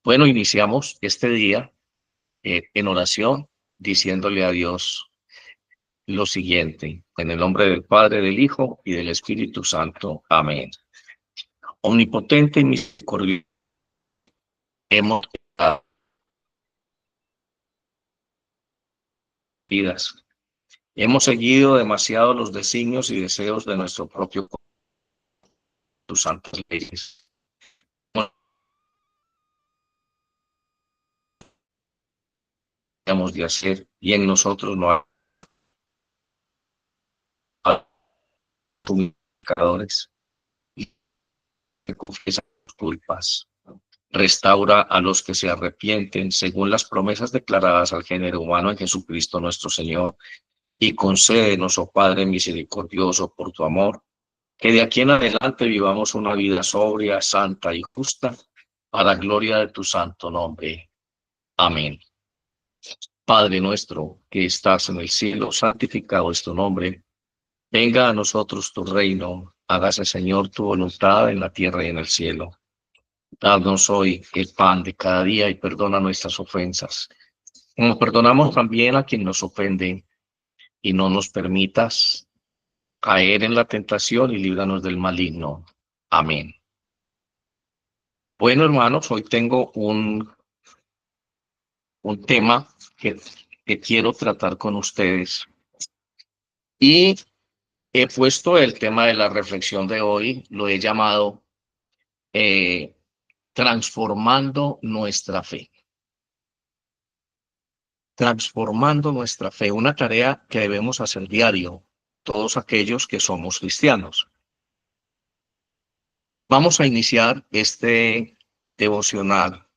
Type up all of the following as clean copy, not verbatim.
Bueno, iniciamos este día en oración, diciéndole a Dios lo siguiente, en el nombre del Padre, del Hijo y del Espíritu Santo. Amén. Omnipotente y misericordioso, hemos dado vidas. Hemos seguido demasiado los designios y deseos de nuestro propio corazón, tus santas leyes. Hemos de hacer y en nosotros no hay pecadores y que confiesan sus culpas. Restaura a los que se arrepienten según las promesas declaradas al género humano en Jesucristo nuestro Señor, y concédenos, oh Padre misericordioso, por tu amor, que de aquí en adelante vivamos una vida sobria, santa y justa, para gloria de tu santo nombre. Amén. Padre nuestro que estás en el cielo, santificado es tu nombre. Venga a nosotros tu reino, hágase, Señor, tu voluntad en la tierra y en el cielo. Danos hoy el pan de cada día y perdona nuestras ofensas, como perdonamos también a quien nos ofende, y no nos permitas caer en la tentación y líbranos del maligno. Amén. Bueno, hermanos, hoy tengo un tema que quiero tratar con ustedes, y he puesto el tema de la reflexión de hoy, lo he llamado eh, transformando nuestra fe. Transformando nuestra fe, una tarea que debemos hacer diario, todos aquellos que somos cristianos. Vamos a iniciar este devocional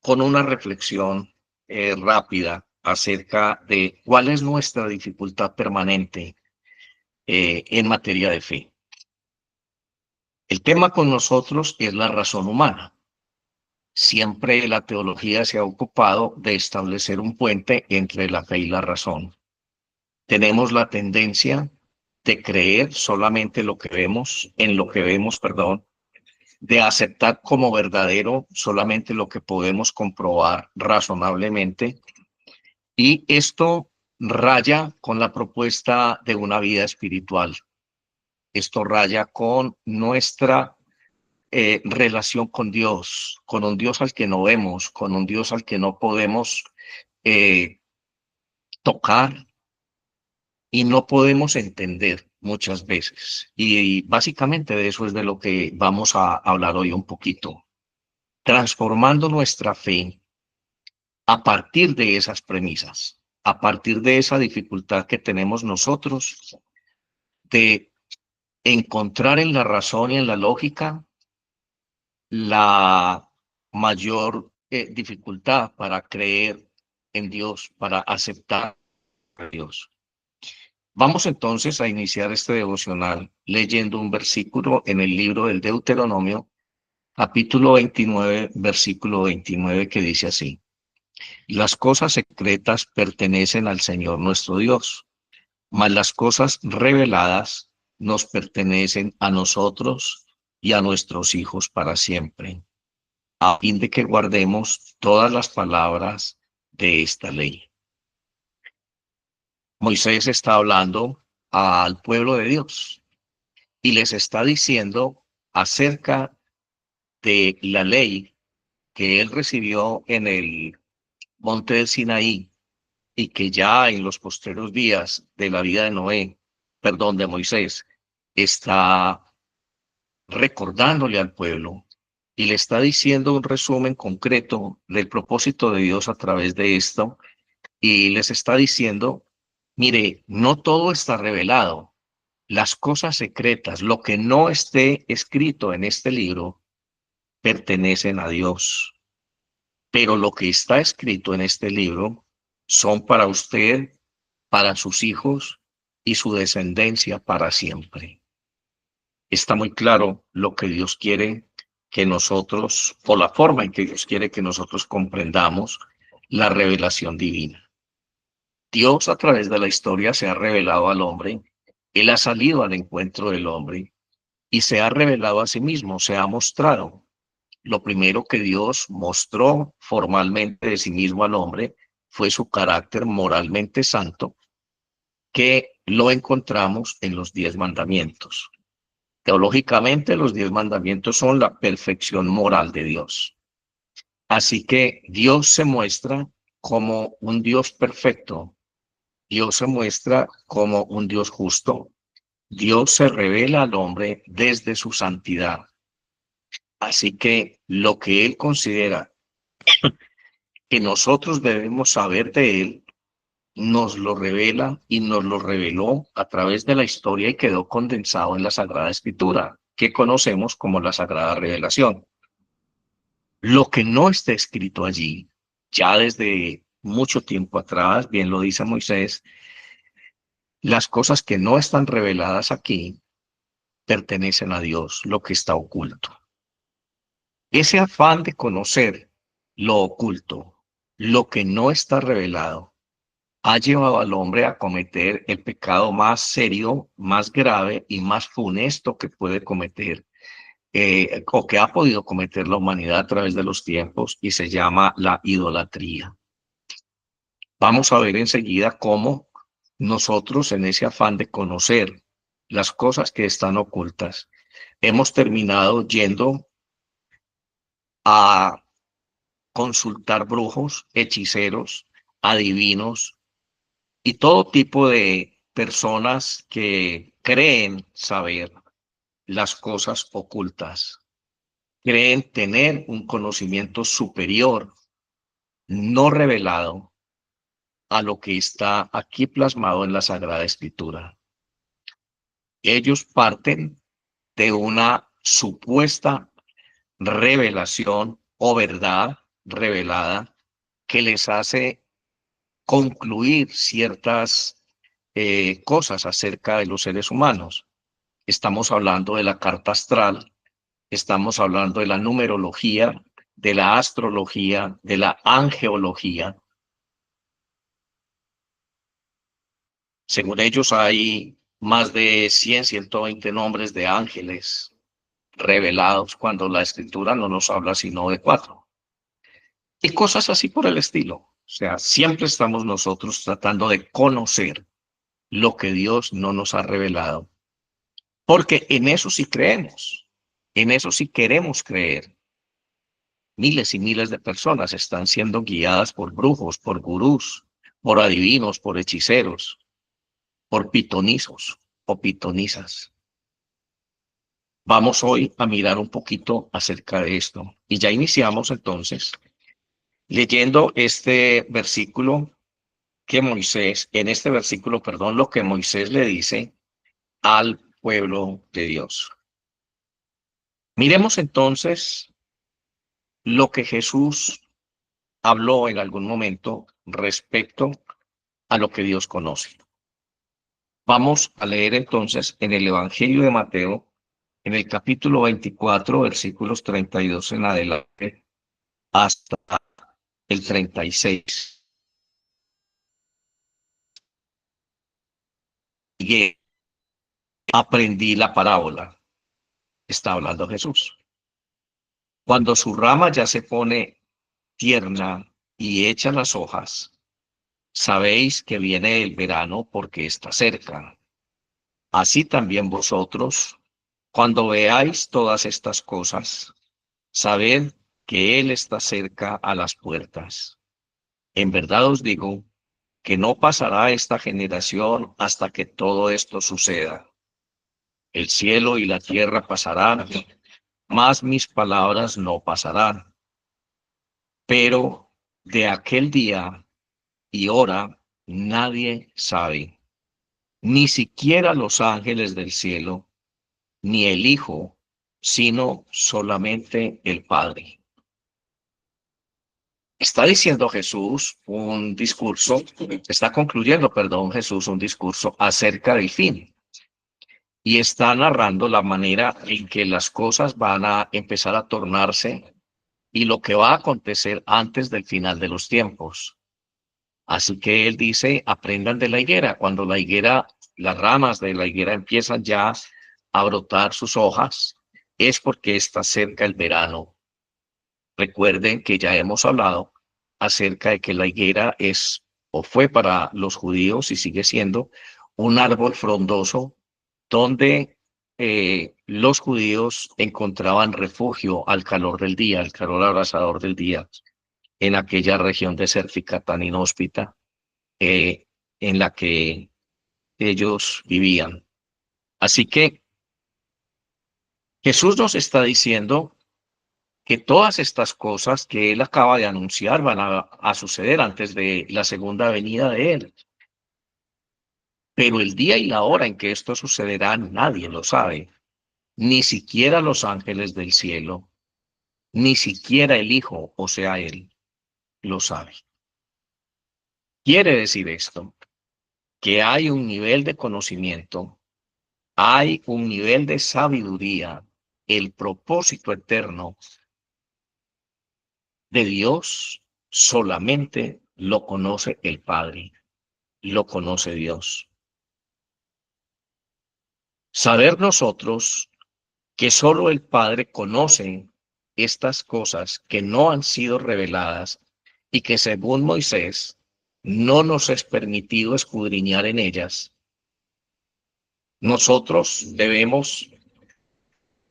con una reflexión rápida acerca de cuál es nuestra dificultad permanente en materia de fe. El tema con nosotros es la razón humana. Siempre la teología se ha ocupado de establecer un puente entre la fe y la razón. Tenemos la tendencia de creer solamente lo que vemos, de aceptar como verdadero solamente lo que podemos comprobar razonablemente, y esto raya con la propuesta de una vida espiritual. Esto raya con nuestra relación con Dios, con un Dios al que no vemos, con un Dios al que no podemos tocar y no podemos entender muchas veces. Y básicamente de eso es de lo que vamos a hablar hoy un poquito. Transformando nuestra fe a partir de esas premisas, a partir de esa dificultad que tenemos nosotros de encontrar en la razón y en la lógica la mayor dificultad para creer en Dios, para aceptar a Dios. Vamos entonces a iniciar este devocional leyendo un versículo en el libro del Deuteronomio, capítulo 29, versículo 29, que dice así: las cosas secretas pertenecen al Señor nuestro Dios, mas las cosas reveladas nos pertenecen a nosotros y a nuestros hijos para siempre, a fin de que guardemos todas las palabras de esta ley. Moisés está hablando al pueblo de Dios y les está diciendo acerca de la ley que él recibió en el monte del Sinaí, y que ya en los postreros días de la vida de Moisés, está recordándole al pueblo y le está diciendo un resumen concreto del propósito de Dios a través de esto, y les está diciendo: mire, no todo está revelado. Las cosas secretas, lo que no esté escrito en este libro, pertenecen a Dios. Pero lo que está escrito en este libro son para usted, para sus hijos y su descendencia para siempre. Está muy claro lo que Dios quiere que nosotros, o la forma en que Dios quiere que nosotros comprendamos la revelación divina. Dios, a través de la historia, se ha revelado al hombre. Él ha salido al encuentro del hombre y se ha revelado a sí mismo, se ha mostrado. lo primero que Dios mostró formalmente de sí mismo al hombre fue su carácter moralmente santo, que lo encontramos en los 10 mandamientos. Teológicamente, los 10 mandamientos son la perfección moral de Dios. Así que Dios se muestra como un Dios perfecto. Dios se muestra como un Dios justo. Dios se revela al hombre desde su santidad. Así que lo que Él considera que nosotros debemos saber de Él, nos lo revela y nos lo reveló a través de la historia y quedó condensado en la Sagrada Escritura, que conocemos como la Sagrada Revelación. Lo que no está escrito allí, ya desde mucho tiempo atrás, bien lo dice Moisés, las cosas que no están reveladas aquí pertenecen a Dios, lo que está oculto. Ese afán de conocer lo oculto, lo que no está revelado, ha llevado al hombre a cometer el pecado más serio, más grave y más funesto que puede cometer, o que ha podido cometer la humanidad a través de los tiempos, y se llama la idolatría. Vamos a ver enseguida cómo nosotros, en ese afán de conocer las cosas que están ocultas, hemos terminado yendo a consultar brujos, hechiceros, adivinos y todo tipo de personas que creen saber las cosas ocultas, creen tener un conocimiento superior, no revelado, a lo que está aquí plasmado en la Sagrada Escritura. Ellos parten de una supuesta revelación o verdad revelada que les hace concluir ciertas cosas acerca de los seres humanos. Estamos hablando de la carta astral, estamos hablando de la numerología, de la astrología, de la angeología. Según ellos hay más de 100, 120 nombres de ángeles revelados cuando la escritura no nos habla sino de 4. Y cosas así por el estilo. O sea, siempre estamos nosotros tratando de conocer lo que Dios no nos ha revelado. Porque en eso sí creemos, en eso sí queremos creer. Miles y miles de personas están siendo guiadas por brujos, por gurús, por adivinos, por hechiceros, por pitonizos o pitonizas. Vamos hoy a mirar un poquito acerca de esto. Y ya iniciamos entonces leyendo este versículo que Moisés, en este versículo, perdón, lo que Moisés le dice al pueblo de Dios. Miremos entonces lo que Jesús habló en algún momento respecto a lo que Dios conoce. Vamos a leer entonces en el Evangelio de Mateo, en el capítulo 24, versículos 32 en adelante, hasta el 36. Y aprendí la parábola, está hablando Jesús. Cuando su rama ya se pone tierna y echa las hojas, sabéis que viene el verano porque está cerca. Así también vosotros, cuando veáis todas estas cosas, sabed que Él está cerca a las puertas. En verdad os digo que no pasará esta generación hasta que todo esto suceda. El cielo y la tierra pasarán, mas mis palabras no pasarán. Pero de aquel día y hora nadie sabe, ni siquiera los ángeles del cielo, ni el Hijo, sino solamente el Padre. Está diciendo Jesús un discurso, está concluyendo, perdón, Jesús un discurso acerca del fin. Y está narrando la manera en que las cosas van a empezar a tornarse y lo que va a acontecer antes del final de los tiempos. Así que él dice, aprendan de la higuera. Cuando la higuera, las ramas de la higuera empiezan ya a brotar sus hojas, es porque está cerca el verano. Recuerden que ya hemos hablado acerca de que la higuera es o fue para los judíos y sigue siendo un árbol frondoso donde los judíos encontraban refugio al calor del día, al calor abrasador del día, en aquella región desértica tan inhóspita eh, en la que ellos vivían. Así que Jesús nos está diciendo que todas estas cosas que él acaba de anunciar van a suceder antes de la segunda venida de él. Pero el día y la hora en que esto sucederá, nadie lo sabe, ni siquiera los ángeles del cielo, ni siquiera el Hijo, o sea, él, lo sabe. Quiere decir esto, que hay un nivel de conocimiento, hay un nivel de sabiduría, el propósito eterno de Dios solamente lo conoce el Padre, lo conoce Dios. Saber nosotros que solo el Padre conoce estas cosas que no han sido reveladas y que según Moisés no nos es permitido escudriñar en ellas, nosotros debemos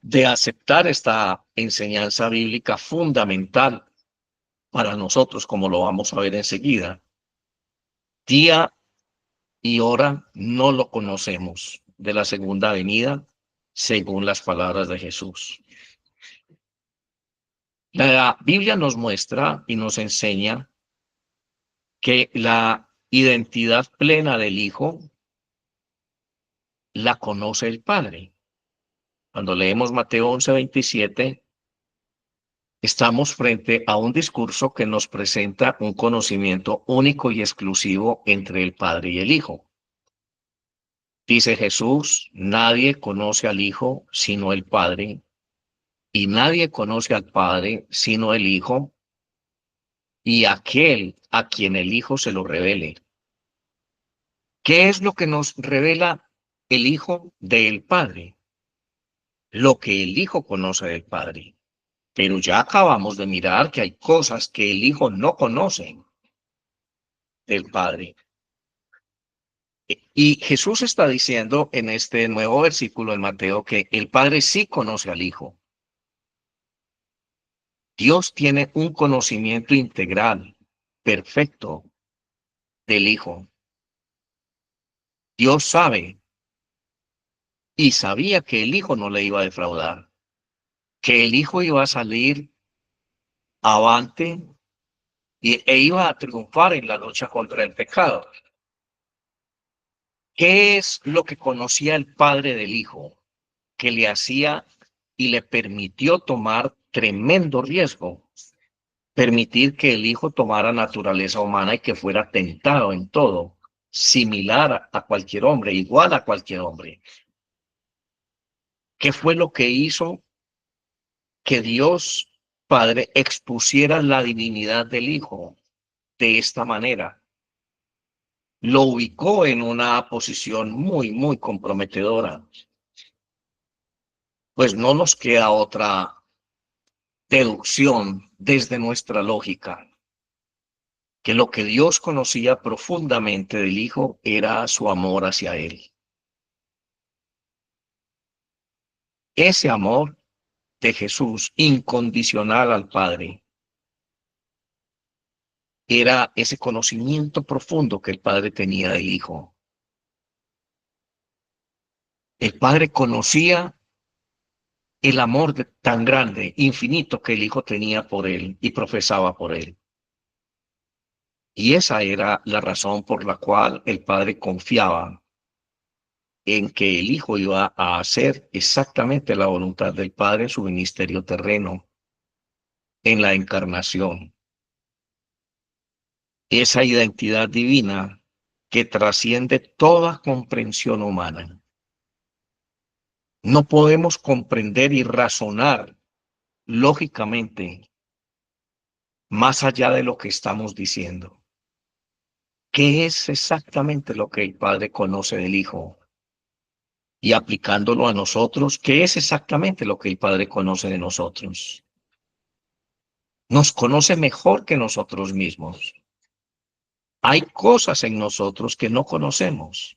de aceptar esta enseñanza bíblica fundamental para nosotros, como lo vamos a ver enseguida. Día y hora no lo conocemos de la segunda venida, según las palabras de Jesús. La Biblia nos muestra y nos enseña que la identidad plena del Hijo la conoce el Padre. Cuando leemos Mateo 11:27, estamos frente a un discurso que nos presenta un conocimiento único y exclusivo entre el Padre y el Hijo. Dice Jesús, nadie conoce al Hijo sino el Padre, y nadie conoce al Padre sino el Hijo, y aquel a quien el Hijo se lo revele. ¿Qué es lo que nos revela el Hijo del Padre? Lo que el Hijo conoce del Padre. Pero ya acabamos de mirar que hay cosas que el Hijo no conoce del Padre. Y Jesús está diciendo en este nuevo versículo en Mateo que el Padre sí conoce al Hijo. Dios tiene un conocimiento integral, perfecto del Hijo. Dios sabe y sabía que el Hijo no le iba a defraudar, que el Hijo iba a salir avante e iba a triunfar en la lucha contra el pecado. ¿Qué es lo que conocía el Padre del Hijo que le hacía y le permitió tomar tremendo riesgo? Permitir que el Hijo tomara naturaleza humana y que fuera tentado en todo, similar a cualquier hombre, igual a cualquier hombre. ¿Qué fue lo que hizo que Dios Padre expusiera la divinidad del Hijo de esta manera? Lo ubicó en una posición muy comprometedora. Pues no nos queda otra deducción desde nuestra lógica, que lo que Dios conocía profundamente del Hijo era su amor hacia Él. Ese amor de Jesús incondicional al Padre era ese conocimiento profundo que el Padre tenía del Hijo. El Padre conocía el amor tan grande, infinito que el Hijo tenía por Él y profesaba por Él. Y esa era la razón por la cual el Padre confiaba en que el Hijo iba a hacer exactamente la voluntad del Padre en su ministerio terreno, en la encarnación. Esa identidad divina que trasciende toda comprensión humana. No podemos comprender y razonar lógicamente más allá de lo que estamos diciendo. ¿Qué es exactamente lo que el Padre conoce del Hijo? Y aplicándolo a nosotros, ¿qué es exactamente lo que el Padre conoce de nosotros? Nos conoce mejor que nosotros mismos. Hay cosas en nosotros que no conocemos.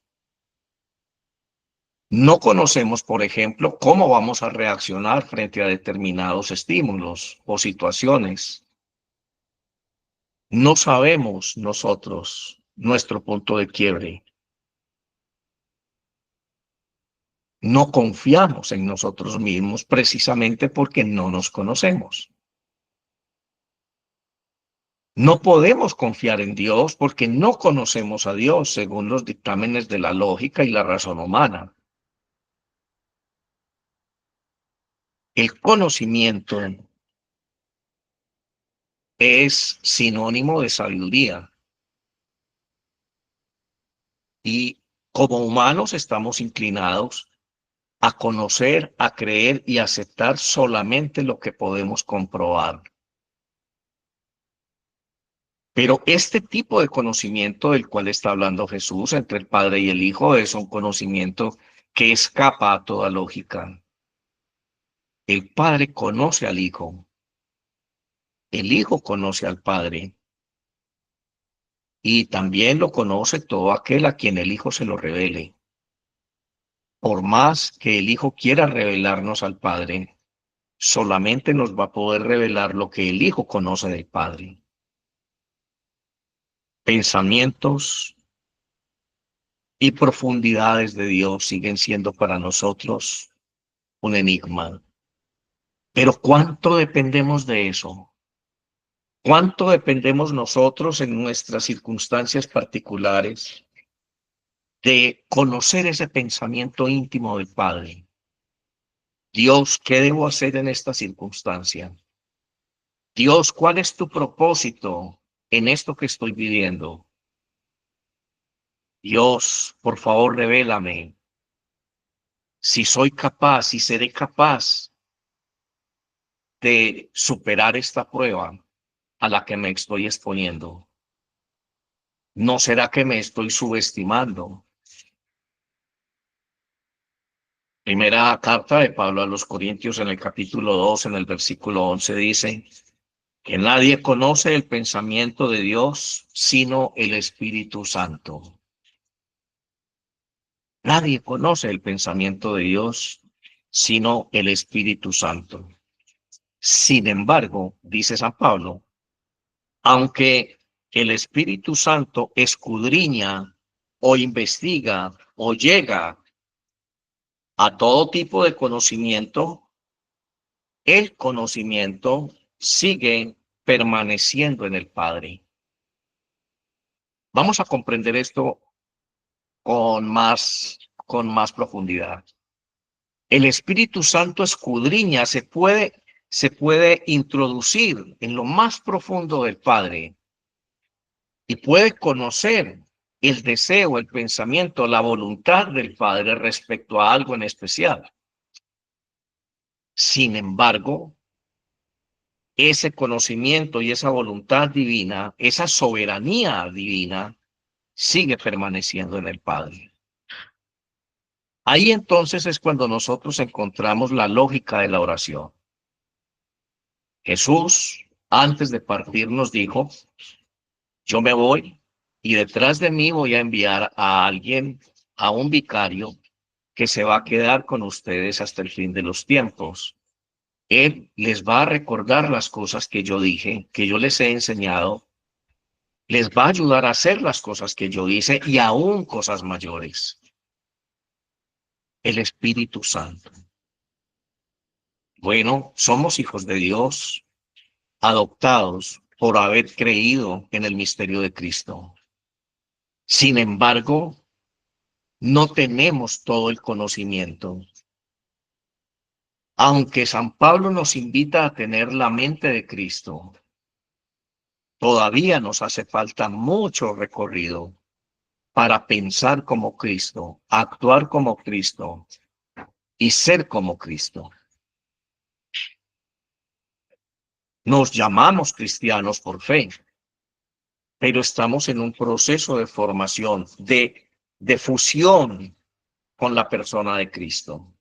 No conocemos, por ejemplo, cómo vamos a reaccionar frente a determinados estímulos o situaciones. No sabemos nosotros nuestro punto de quiebre. No confiamos en nosotros mismos precisamente porque no nos conocemos. No podemos confiar en Dios porque no conocemos a Dios según los dictámenes de la lógica y la razón humana. El conocimiento es sinónimo de sabiduría y como humanos estamos inclinados a conocer, a creer y aceptar solamente lo que podemos comprobar. Pero este tipo de conocimiento del cual está hablando Jesús entre el Padre y el Hijo es un conocimiento que escapa a toda lógica. El Padre conoce al Hijo, el Hijo conoce al Padre y también lo conoce todo aquel a quien el Hijo se lo revele. Por más que el Hijo quiera revelarnos al Padre, solamente nos va a poder revelar lo que el Hijo conoce del Padre. Pensamientos y profundidades de Dios siguen siendo para nosotros un enigma. Pero ¿cuánto dependemos de eso? ¿Cuánto dependemos nosotros en nuestras circunstancias particulares de conocer ese pensamiento íntimo del Padre? Dios, ¿qué debo hacer en esta circunstancia? Dios, ¿cuál es tu propósito en esto que estoy viviendo? Dios, por favor, revélame si soy capaz, si seré capaz de superar esta prueba a la que me estoy exponiendo. ¿No será que me estoy subestimando? Primera carta de Pablo a los Corintios en el capítulo 2, en el versículo 11 dice que nadie conoce el pensamiento de Dios sino el Espíritu Santo. Nadie conoce el pensamiento de Dios sino el Espíritu Santo. Sin embargo, dice San Pablo, aunque el Espíritu Santo escudriña o investiga o llega a todo tipo de conocimiento, el conocimiento sigue permaneciendo en el Padre. Vamos a comprender esto con más profundidad. El Espíritu Santo escudriña, se puede introducir en lo más profundo del Padre y puede conocer el deseo, el pensamiento, la voluntad del Padre respecto a algo en especial. Sin embargo, ese conocimiento y esa voluntad divina, esa soberanía divina, sigue permaneciendo en el Padre. Ahí entonces es cuando nosotros encontramos la lógica de la oración. Jesús, antes de partir, nos dijo, yo me voy y detrás de mí voy a enviar a alguien, a un vicario, que se va a quedar con ustedes hasta el fin de los tiempos. Él les va a recordar las cosas que yo dije, que yo les he enseñado, les va a ayudar a hacer las cosas que yo hice y aún cosas mayores. El Espíritu Santo. Bueno, somos hijos de Dios, adoptados por haber creído en el misterio de Cristo. Sin embargo, no tenemos todo el conocimiento. Aunque San Pablo nos invita a tener la mente de Cristo, todavía nos hace falta mucho recorrido para pensar como Cristo, actuar como Cristo y ser como Cristo. Nos llamamos cristianos por fe, pero estamos en un proceso de formación, de fusión con la persona de Cristo.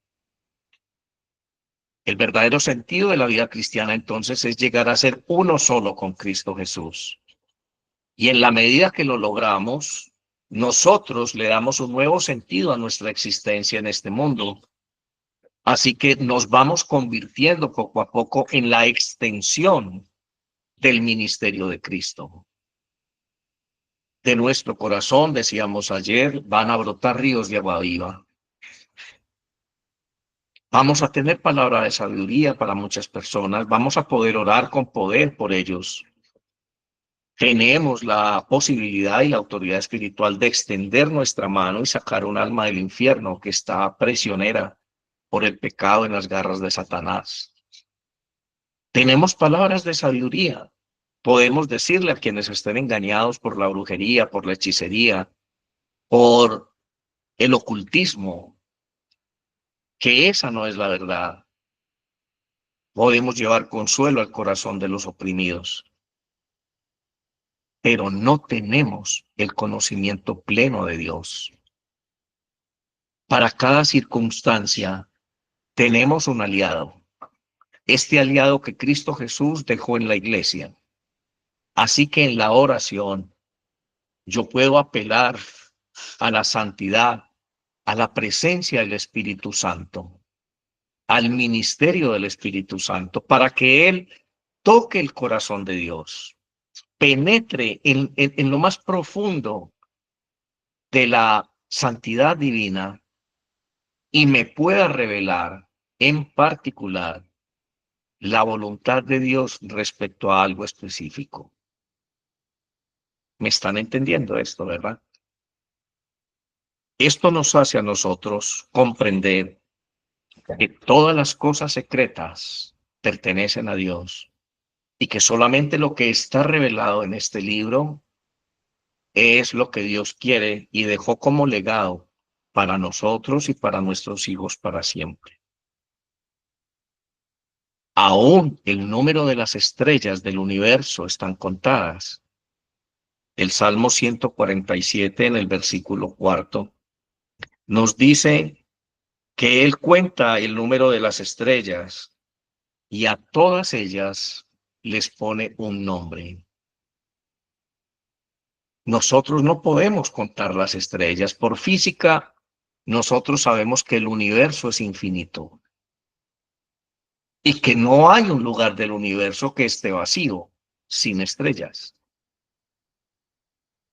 El verdadero sentido de la vida cristiana entonces es llegar a ser uno solo con Cristo Jesús. Y en la medida que lo logramos, nosotros le damos un nuevo sentido a nuestra existencia en este mundo. Así que nos vamos convirtiendo poco a poco en la extensión del ministerio de Cristo. De nuestro corazón, decíamos ayer, van a brotar ríos de agua viva. Vamos a tener palabra de sabiduría para muchas personas. Vamos a poder orar con poder por ellos. Tenemos la posibilidad y la autoridad espiritual de extender nuestra mano y sacar un alma del infierno que está prisionera por el pecado en las garras de Satanás. Tenemos palabras de sabiduría. Podemos decirle a quienes estén engañados por la brujería, por la hechicería, por el ocultismo, que esa no es la verdad. Podemos llevar consuelo al corazón de los oprimidos, pero no tenemos el conocimiento pleno de Dios. Para cada circunstancia tenemos un aliado, este aliado que Cristo Jesús dejó en la iglesia. Así que en la oración yo puedo apelar a la santidad, a la presencia del Espíritu Santo, al ministerio del Espíritu Santo, para que Él toque el corazón de Dios, penetre en lo más profundo de la santidad divina y me pueda revelar en particular la voluntad de Dios respecto a algo específico. ¿Me están entendiendo esto, verdad? Esto nos hace a nosotros comprender que todas las cosas secretas pertenecen a Dios y que solamente lo que está revelado en este libro es lo que Dios quiere y dejó como legado para nosotros y para nuestros hijos para siempre. Aún el número de las estrellas del universo están contadas. El Salmo 147 en el versículo 4 nos dice que Él cuenta el número de las estrellas y a todas ellas les pone un nombre. Nosotros no podemos contar las estrellas. Por física, nosotros sabemos que el universo es infinito y que no hay un lugar del universo que esté vacío, sin estrellas.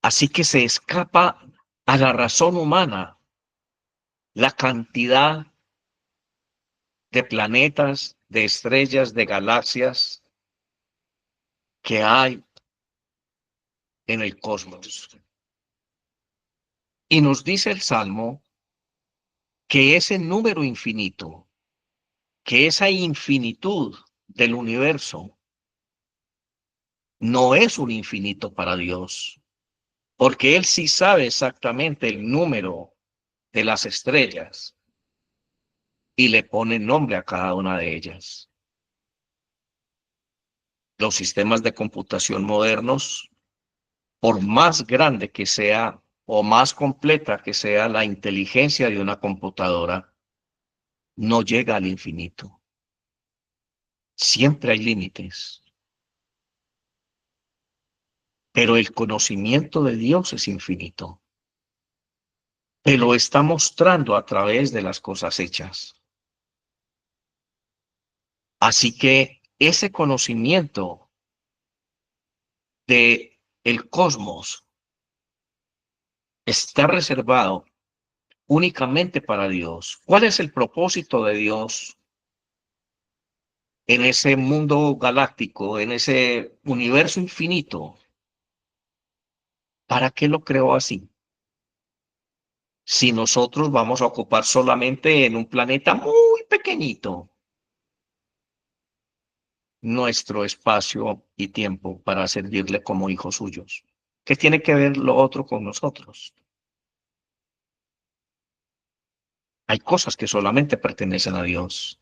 Así que se escapa a la razón humana la cantidad de planetas, de estrellas, de galaxias que hay en el cosmos. Y nos dice el Salmo que ese número infinito, que esa infinitud del universo no es un infinito para Dios, porque Él sí sabe exactamente el número de las estrellas y le pone nombre a cada una de ellas. Los sistemas de computación modernos, por más grande que sea o más completa que sea la inteligencia de una computadora, no llega al infinito. Siempre hay límites. Pero el conocimiento de Dios es infinito. Te lo está mostrando a través de las cosas hechas. Así que ese conocimiento de el cosmos está reservado únicamente para Dios. ¿Cuál es el propósito de Dios en ese mundo galáctico, en ese universo infinito? ¿Para qué lo creó así? Si nosotros vamos a ocupar solamente en un planeta muy pequeñito nuestro espacio y tiempo para servirle como hijos suyos. ¿Qué tiene que ver lo otro con nosotros? Hay cosas que solamente pertenecen a Dios.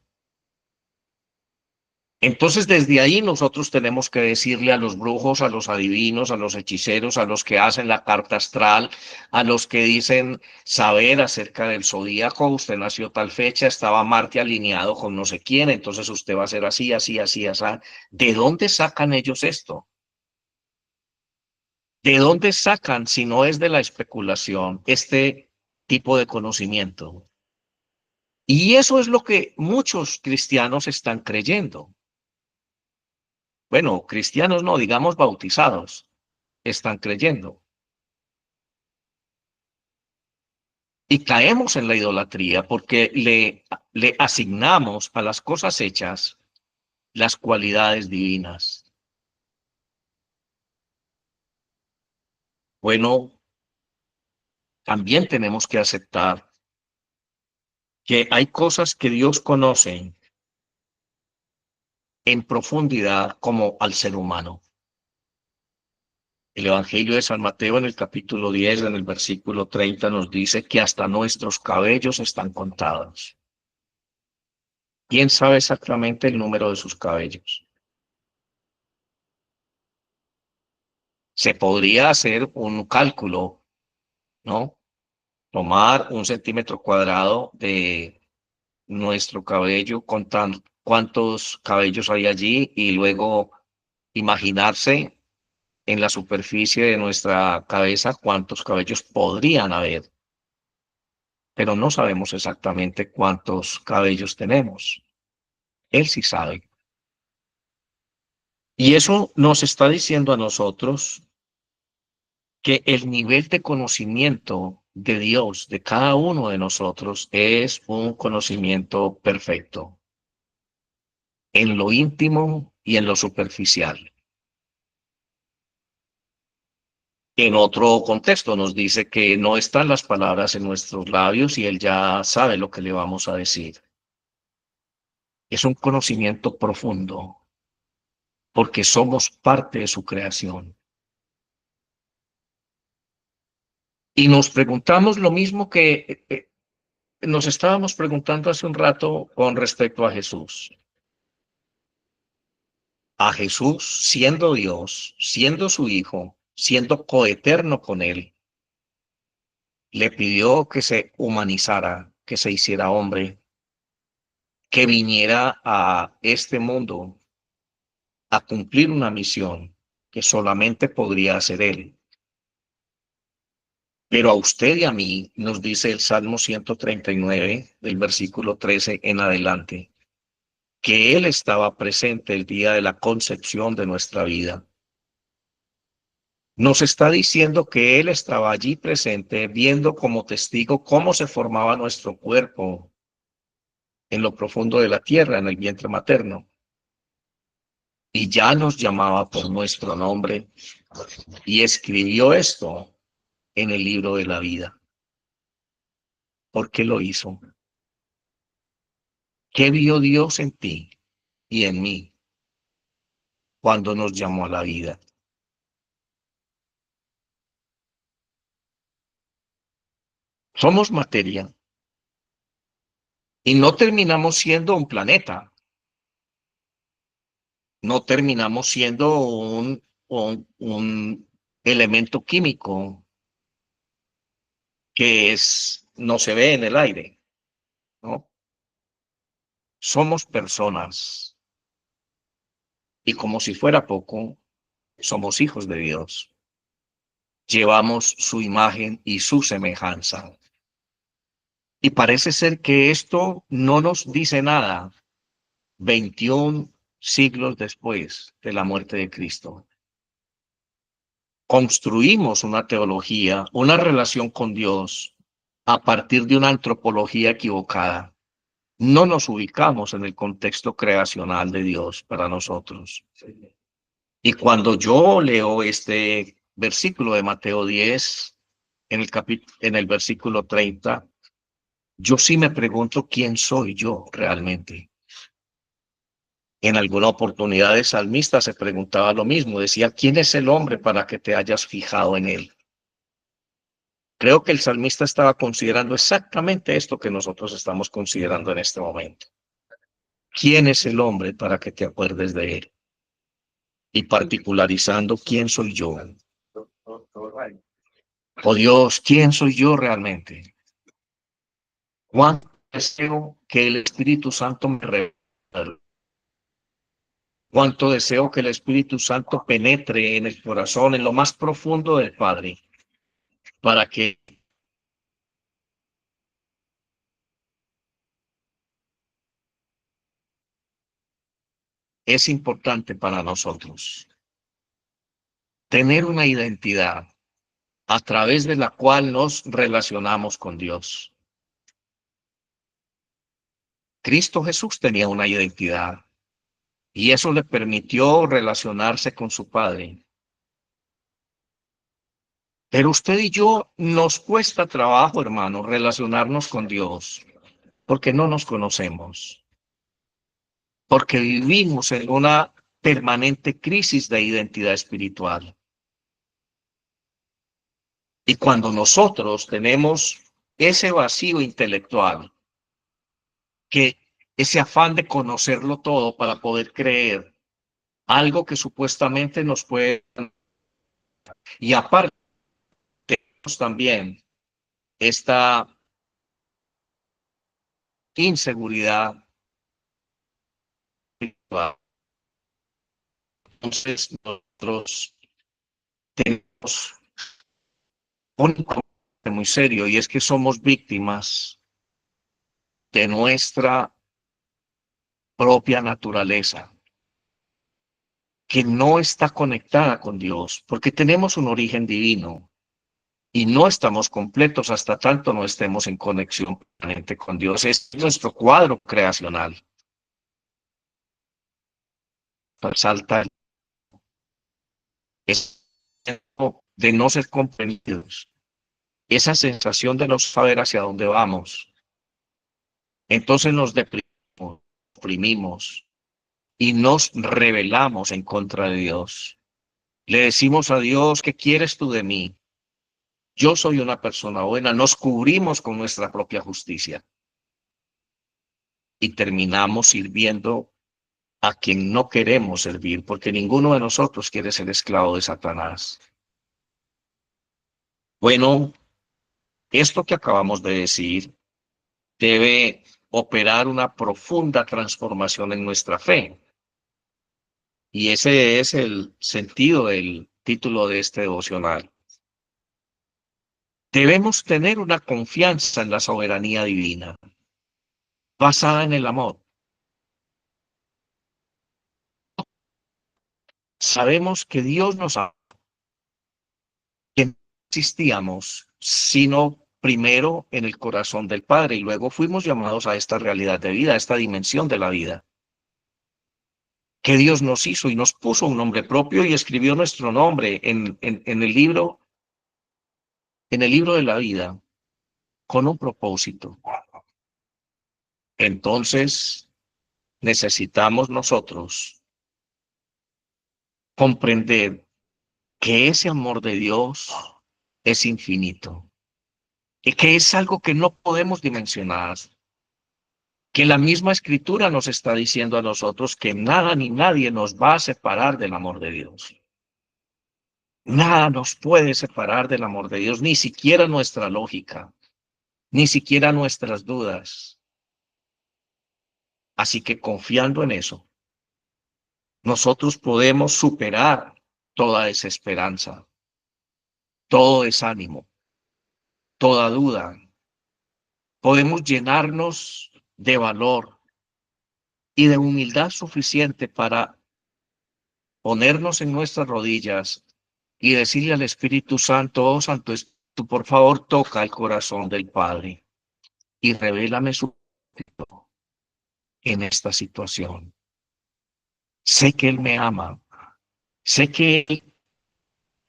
Entonces, desde ahí nosotros tenemos que decirle a los brujos, a los adivinos, a los hechiceros, a los que hacen la carta astral, a los que dicen saber acerca del zodíaco, usted nació tal fecha, estaba Marte alineado con no sé quién, entonces usted va a ser así, así, así, así. ¿De dónde sacan ellos esto? ¿De dónde sacan, si no es de la especulación, este tipo de conocimiento? Y eso es lo que muchos cristianos están creyendo. Bueno, cristianos no, digamos bautizados, están creyendo. Y caemos en la idolatría porque le asignamos a las cosas hechas las cualidades divinas. Bueno, también tenemos que aceptar que hay cosas que Dios conoce en profundidad como al ser humano. El Evangelio de San Mateo en el capítulo 10, en el versículo 30, nos dice que hasta nuestros cabellos están contados. ¿Quién sabe exactamente el número de sus cabellos? Se podría hacer un cálculo, ¿no? Tomar un centímetro cuadrado de nuestro cabello, contar cuántos cabellos hay allí y luego imaginarse en la superficie de nuestra cabeza cuántos cabellos podrían haber, pero no sabemos exactamente cuántos cabellos tenemos. Él sí sabe. Y eso nos está diciendo a nosotros que el nivel de conocimiento de Dios de cada uno de nosotros es un conocimiento perfecto en lo íntimo y en lo superficial. En otro contexto nos dice que no están las palabras en nuestros labios y Él ya sabe lo que le vamos a decir. Es un conocimiento profundo porque somos parte de su creación. Y nos preguntamos lo mismo que nos estábamos preguntando hace un rato con respecto a Jesús. A Jesús, siendo Dios, siendo su Hijo, siendo coeterno con Él, le pidió que se humanizara, que se hiciera hombre, que viniera a este mundo a cumplir una misión que solamente podría hacer Él. Pero a usted y a mí, nos dice el Salmo 139, del versículo 13 en adelante, que Él estaba presente el día de la concepción de nuestra vida. Nos está diciendo que Él estaba allí presente, viendo como testigo cómo se formaba nuestro cuerpo en lo profundo de la tierra, en el vientre materno. Y ya nos llamaba por nuestro nombre y escribió esto en el libro de la vida. ¿Por qué lo hizo? ¿Qué vio Dios en ti y en mí cuando nos llamó a la vida? Somos materia y no terminamos siendo un planeta, no terminamos siendo un elemento químico que no se ve en el aire, ¿no? Somos personas y como si fuera poco, somos hijos de Dios. Llevamos su imagen y su semejanza. Y parece ser que esto no nos dice nada 21 siglos después de la muerte de Cristo. Construimos una teología, una relación con Dios a partir de una antropología equivocada. No nos ubicamos en el contexto creacional de Dios para nosotros. Y cuando yo leo este versículo de Mateo 10, en el versículo 30, yo sí me pregunto quién soy yo realmente. En alguna oportunidad el salmista se preguntaba lo mismo, decía, ¿quién es el hombre para que te hayas fijado en él? Creo que el salmista estaba considerando exactamente esto que nosotros estamos considerando en este momento. ¿Quién es el hombre para que te acuerdes de él? Y particularizando quién soy yo. Oh Dios, ¿quién soy yo realmente? ¿Cuánto deseo que el Espíritu Santo me revele? ¿Cuánto deseo que el Espíritu Santo penetre en el corazón, en lo más profundo del Padre, para que es importante para nosotros tener una identidad a través de la cual nos relacionamos con Dios? Cristo Jesús tenía una identidad y eso le permitió relacionarse con su Padre. Pero usted y yo nos cuesta trabajo, hermano, relacionarnos con Dios porque no nos conocemos, porque vivimos en una permanente crisis de identidad espiritual. Y cuando nosotros tenemos ese vacío intelectual, que ese afán de conocerlo todo para poder creer algo que supuestamente nos puede, y aparte tenemos también esta inseguridad espiritual. Entonces nosotros tenemos un problema muy serio y es que somos víctimas de nuestra propia naturaleza, que no está conectada con Dios, porque tenemos un origen divino y no estamos completos hasta tanto no estemos en conexión permanente con Dios. Es nuestro cuadro creacional. Salta es de no ser comprendidos, esa sensación de no saber hacia dónde vamos. Entonces nos deprimimos y nos rebelamos en contra de Dios. Le decimos a Dios, ¿qué quieres tú de mí? Yo soy una persona buena. Nos cubrimos con nuestra propia justicia y terminamos sirviendo a quien no queremos servir, porque ninguno de nosotros quiere ser esclavo de Satanás. Bueno, esto que acabamos de decir debe operar una profunda transformación en nuestra fe. Y ese es el sentido del título de este devocional. Debemos tener una confianza en la soberanía divina, basada en el amor. Sabemos que Dios nos ama, que no existíamos, sino primero en el corazón del Padre y luego fuimos llamados a esta realidad de vida, a esta dimensión de la vida. Que Dios nos hizo y nos puso un nombre propio y escribió nuestro nombre en el libro de la vida, con un propósito. Entonces, necesitamos nosotros comprender que ese amor de Dios es infinito y que es algo que no podemos dimensionar, que la misma escritura nos está diciendo a nosotros que nada ni nadie nos va a separar del amor de Dios. Nada nos puede separar del amor de Dios, ni siquiera nuestra lógica, ni siquiera nuestras dudas. Así que confiando en eso, nosotros podemos superar toda desesperanza, todo desánimo, toda duda. Podemos llenarnos de valor y de humildad suficiente para ponernos en nuestras rodillas y decirle al Espíritu Santo, oh Santo Espíritu, por favor toca el corazón del Padre y revélame su en esta situación. Sé que Él me ama, sé que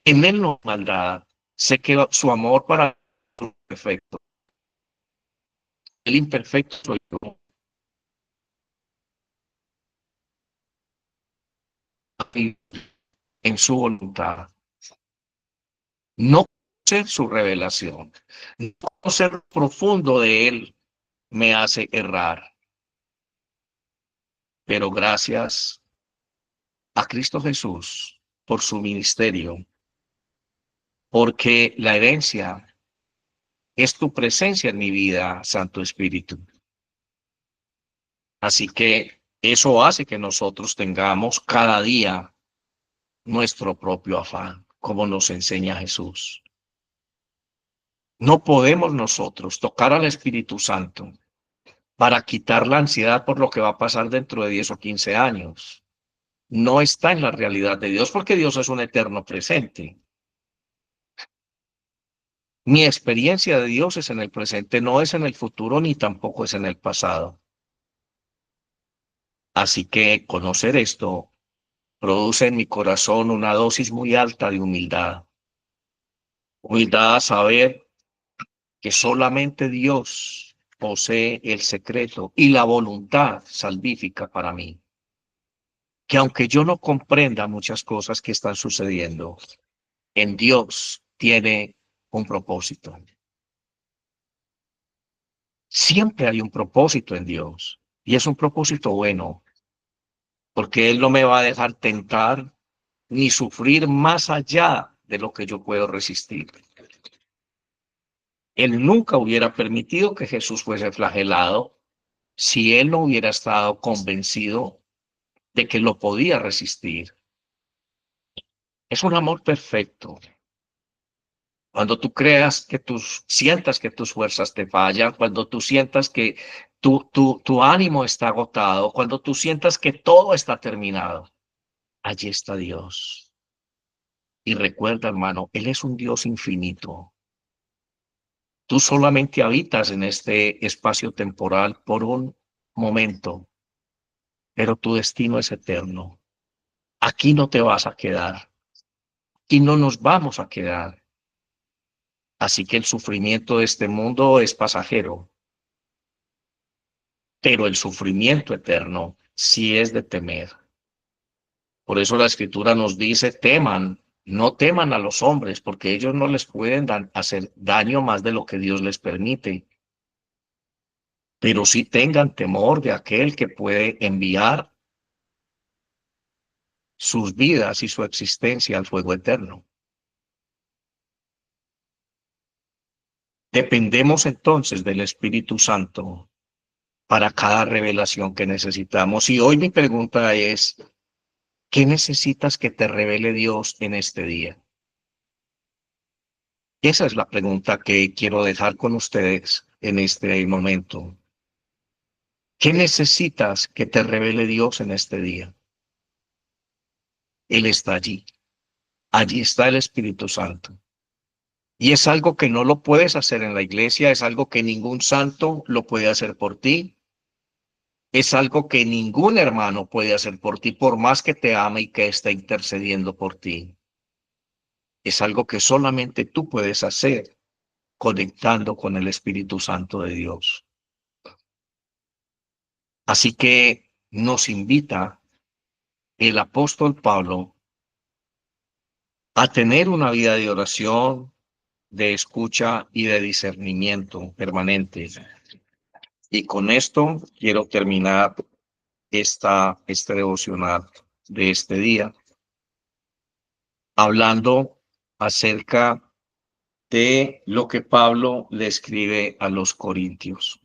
en Él no hay maldad, sé que su amor para mí es perfecto. El imperfecto soy yo. En su voluntad. No conocer su revelación, no conocer lo profundo de Él me hace errar. pero gracias a Cristo Jesús por su ministerio, porque la herencia es tu presencia en mi vida, Santo Espíritu. Así que eso hace que nosotros tengamos cada día nuestro propio afán, como nos enseña Jesús. No podemos nosotros tocar al Espíritu Santo para quitar la ansiedad por lo que va a pasar dentro de 10 o 15 años. No está en la realidad de Dios porque Dios es un eterno presente. Mi experiencia de Dios es en el presente, no es en el futuro ni tampoco es en el pasado. Así que conocer esto produce en mi corazón una dosis muy alta de humildad. Humildad a saber que solamente Dios posee el secreto y la voluntad salvífica para mí. Que aunque yo no comprenda muchas cosas que están sucediendo, en Dios tiene un propósito. Siempre hay un propósito en Dios y es un propósito bueno, porque Él no me va a dejar tentar ni sufrir más allá de lo que yo puedo resistir. Él nunca hubiera permitido que Jesús fuese flagelado si Él no hubiera estado convencido de que lo podía resistir. Es un amor perfecto. Cuando tú creas que sientas que tus fuerzas te fallan, cuando tú sientas que tu ánimo está agotado, cuando tú sientas que todo está terminado, allí está Dios. Y recuerda, hermano, Él es un Dios infinito. Tú solamente habitas en este espacio temporal por un momento, pero tu destino es eterno. Aquí no te vas a quedar y no nos vamos a quedar. Así que el sufrimiento de este mundo es pasajero, pero el sufrimiento eterno sí es de temer. Por eso la Escritura nos dice, teman, no teman a los hombres, porque ellos no les pueden hacer daño más de lo que Dios les permite, pero sí tengan temor de aquel que puede enviar sus vidas y su existencia al fuego eterno. Dependemos entonces del Espíritu Santo para cada revelación que necesitamos. Y hoy mi pregunta es, ¿qué necesitas que te revele Dios en este día? Esa es la pregunta que quiero dejar con ustedes en este momento. ¿Qué necesitas que te revele Dios en este día? Él está allí. Allí está el Espíritu Santo. Y es algo que no lo puedes hacer en la iglesia, es algo que ningún santo lo puede hacer por ti. Es algo que ningún hermano puede hacer por ti, por más que te ame y que esté intercediendo por ti. Es algo que solamente tú puedes hacer conectando con el Espíritu Santo de Dios. Así que nos invita el apóstol Pablo a tener una vida de oración, de escucha y de discernimiento permanente. Y con esto quiero terminar este devocional de este día, hablando acerca de lo que Pablo le escribe a los corintios.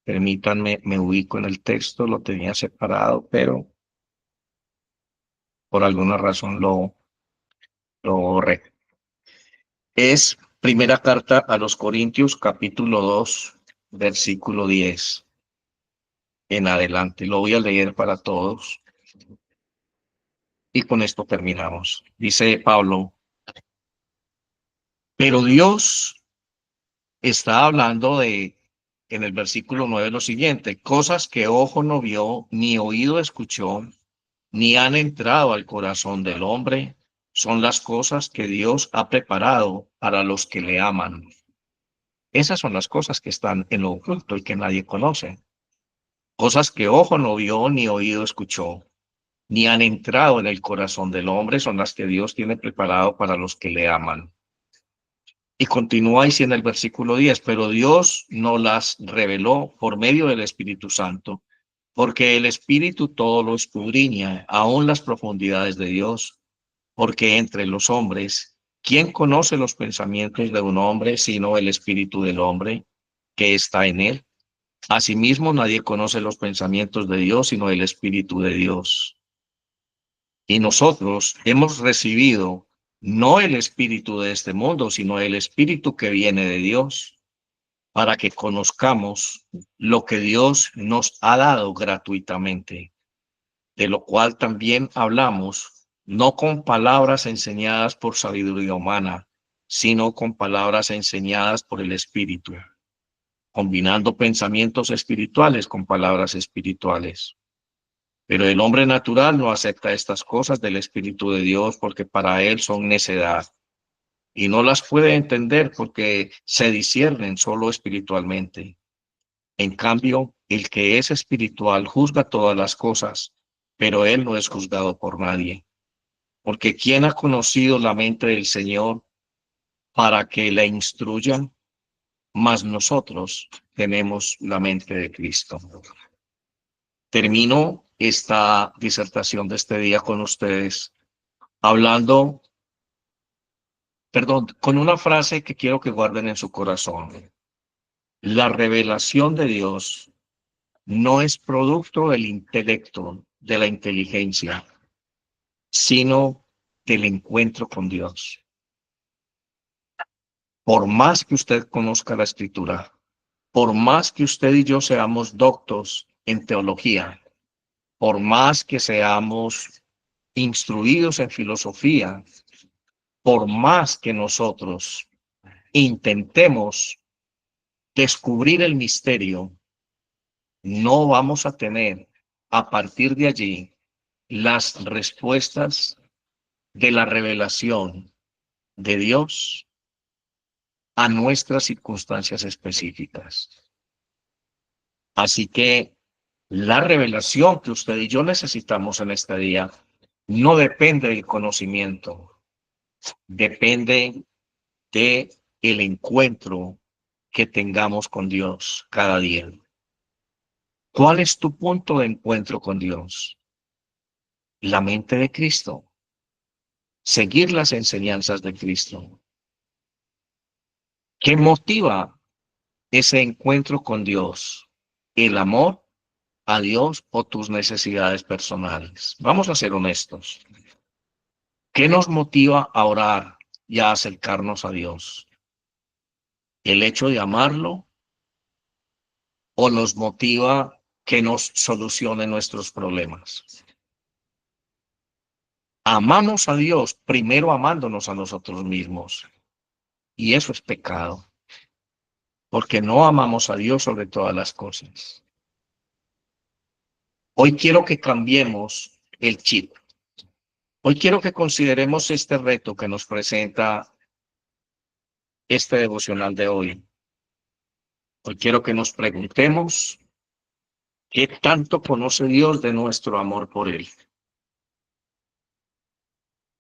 Permítanme, me ubico en el texto, lo tenía separado, pero por alguna razón lo borré. Es primera carta a los Corintios, capítulo 2, versículo 10 en adelante. Lo voy a leer para todos y con esto terminamos. Dice Pablo, pero Dios está hablando en el versículo 9 lo siguiente, cosas que ojo no vio, ni oído escuchó, ni han entrado al corazón del hombre, son las cosas que Dios ha preparado para los que le aman. Esas son las cosas que están en lo oculto y que nadie conoce. Cosas que ojo no vio, ni oído escuchó, ni han entrado en el corazón del hombre, son las que Dios tiene preparado para los que le aman. Y continúa ahí en el versículo 10, pero Dios no las reveló por medio del Espíritu Santo, Porque el Espíritu todo lo escudriña, aún las profundidades de Dios. Porque entre los hombres, ¿quién conoce los pensamientos de un hombre sino el Espíritu del hombre que está en él? Asimismo, nadie conoce los pensamientos de Dios sino el Espíritu de Dios. Y nosotros hemos recibido no el espíritu de este mundo, sino el espíritu que viene de Dios, para que conozcamos lo que Dios nos ha dado gratuitamente, de lo cual también hablamos, no con palabras enseñadas por sabiduría humana, sino con palabras enseñadas por el Espíritu, combinando pensamientos espirituales con palabras espirituales. Pero el hombre natural no acepta estas cosas del Espíritu de Dios porque para él son necedad y no las puede entender porque se disciernen solo espiritualmente. En cambio, el que es espiritual juzga todas las cosas, pero él no es juzgado por nadie. Porque ¿quién ha conocido la mente del Señor para que la instruya? Mas nosotros tenemos la mente de Cristo. Termino esta disertación de este día con ustedes hablando, perdón, con una frase que quiero que guarden en su corazón. La revelación de Dios no es producto del intelecto, de la inteligencia, sino del encuentro con Dios. Por más que usted conozca la Escritura, por más que usted y yo seamos doctos en teología, por más que seamos instruidos en filosofía, por más que nosotros intentemos descubrir el misterio, no vamos a tener a partir de allí las respuestas de la revelación de Dios a nuestras circunstancias específicas. Así que la revelación que usted y yo necesitamos en este día no depende del conocimiento, depende de el encuentro que tengamos con Dios cada día. ¿Cuál es tu punto de encuentro con Dios? La mente de Cristo. Seguir las enseñanzas de Cristo. ¿Qué motiva ese encuentro con Dios? ¿El amor a Dios o tus necesidades personales? Vamos a ser honestos. ¿Qué nos motiva a orar y a acercarnos a Dios? ¿El hecho de amarlo o nos motiva que nos solucione nuestros problemas? Amamos a Dios primero amándonos a nosotros mismos. Y eso es pecado, porque no amamos a Dios sobre todas las cosas. Hoy quiero que cambiemos el chip. Hoy quiero que consideremos este reto que nos presenta este devocional de hoy. Hoy quiero que nos preguntemos qué tanto conoce Dios de nuestro amor por Él.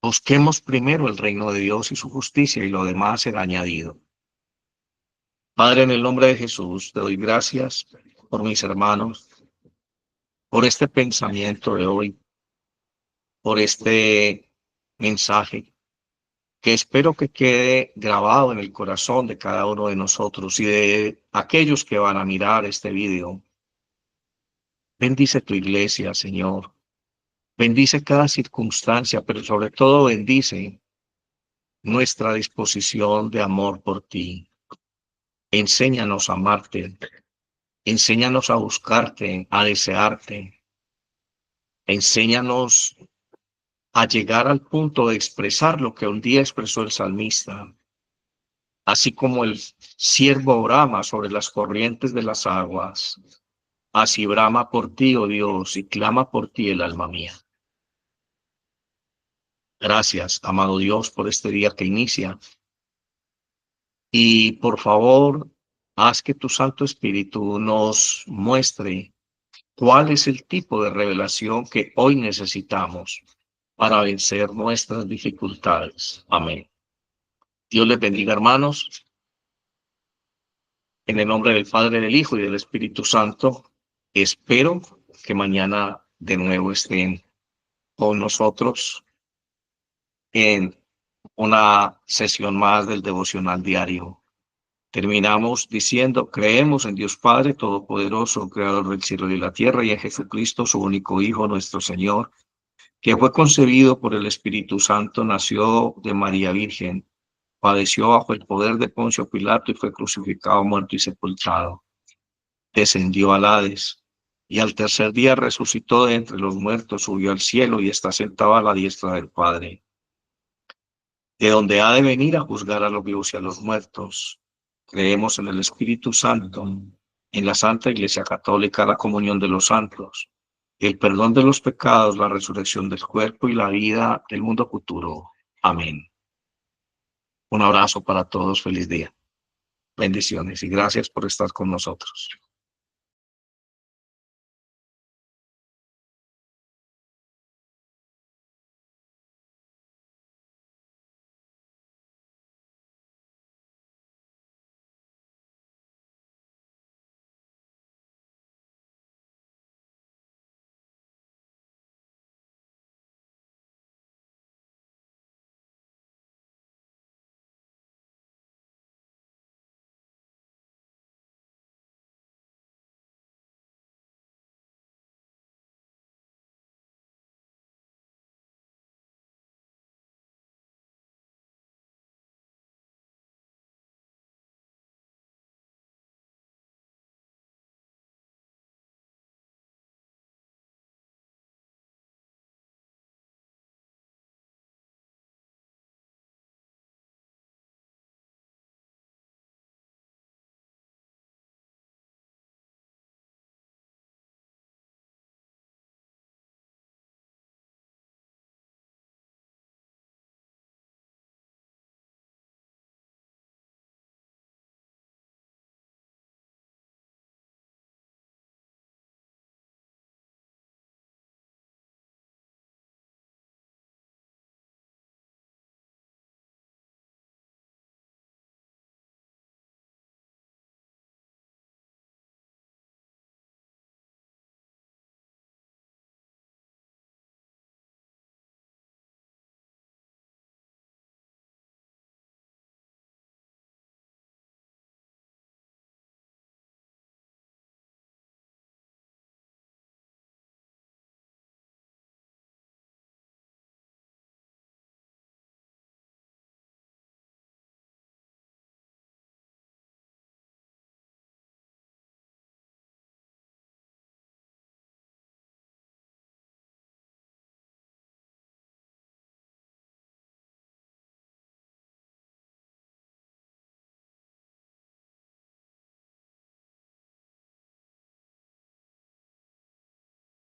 Busquemos primero el reino de Dios y su justicia y lo demás será añadido. Padre, en el nombre de Jesús, te doy gracias por mis hermanos, por este pensamiento de hoy, por este mensaje que espero que quede grabado en el corazón de cada uno de nosotros y de aquellos que van a mirar este video. Bendice tu iglesia, Señor. Bendice cada circunstancia, pero sobre todo bendice nuestra disposición de amor por ti. Enséñanos a amarte. Enséñanos a buscarte, a desearte. Enséñanos a llegar al punto de expresar lo que un día expresó el salmista. Así como el siervo brama sobre las corrientes de las aguas, así brama por ti, oh Dios, y clama por ti el alma mía. Gracias, amado Dios, por este día que inicia. Y por favor, haz que tu Santo Espíritu nos muestre cuál es el tipo de revelación que hoy necesitamos para vencer nuestras dificultades. Amén. Dios les bendiga, hermanos. En el nombre del Padre, del Hijo y del Espíritu Santo, espero que mañana de nuevo estén con nosotros en una sesión más del devocional diario. Terminamos diciendo, creemos en Dios Padre Todopoderoso, Creador del cielo y la tierra, y en Jesucristo, su único Hijo, nuestro Señor, que fue concebido por el Espíritu Santo, nació de María Virgen, padeció bajo el poder de Poncio Pilato y fue crucificado, muerto y sepultado. Descendió al Hades y al tercer día resucitó de entre los muertos, subió al cielo y está sentado a la diestra del Padre, de donde ha de venir a juzgar a los vivos y a los muertos. Creemos en el Espíritu Santo, en la Santa Iglesia Católica, la comunión de los santos, el perdón de los pecados, la resurrección del cuerpo y la vida del mundo futuro. Amén. Un abrazo para todos, feliz día. Bendiciones y gracias por estar con nosotros.